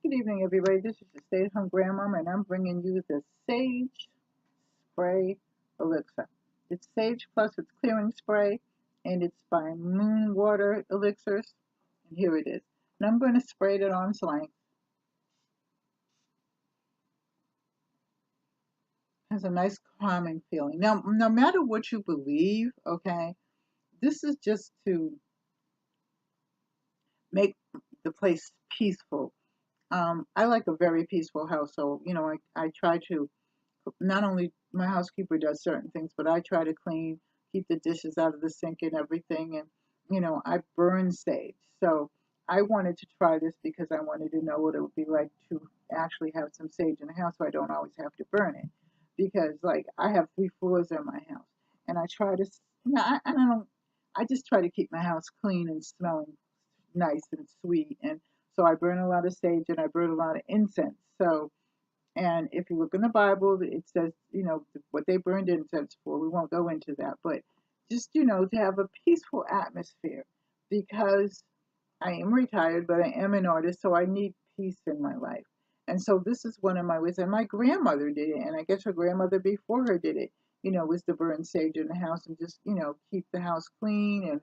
Good evening, everybody. This is your stay-at-home grandmama, and I'm bringing you the Sage Spray Elixir. It's Sage plus its clearing spray, and it's by MOONWATER Elixirs. And here it is. And I'm going to spray it at arm's length. It has a nice calming feeling. Now, no matter what you believe, okay, this is just to make the place peaceful. I like a very peaceful house, so I try to, not only my housekeeper does certain things, but I try to clean, keep the dishes out of the sink and everything. And, I burn sage. So I wanted to try this because I wanted to know what it would be like to actually have some sage in the house so I don't always have to burn it. Because, like, I have 3 floors in my house. And I try to, I just try to keep my house clean and smelling nice and sweet. And so I burn a lot of sage and I burn a lot of incense. So, and if you look in the Bible, it says, what they burned incense for. We won't go into that, but just, to have a peaceful atmosphere, because I am retired, but I am an artist, so I need peace in my life. And so this is one of my ways. And my grandmother did it, and I guess her grandmother before her did it, was to burn sage in the house and just, keep the house clean and,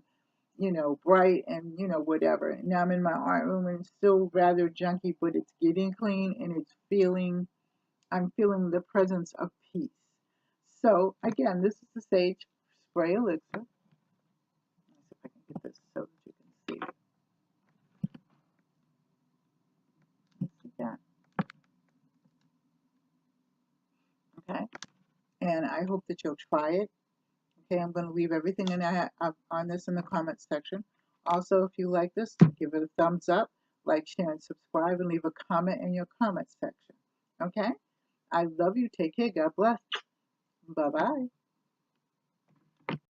bright and, whatever. Now I'm in my art room and it's still rather junky, but it's getting clean and I'm feeling the presence of peace. So again, this is the Sage Spray Elixir. Let's see if I can get this so that you can see. Let's see that. Okay. And I hope that you'll try it. Okay, I'm going to leave everything on this in the comments section. Also, if you like this, give it a thumbs up, like, share, and subscribe, and leave a comment in your comments section. Okay? I love you. Take care. God bless. Bye-bye.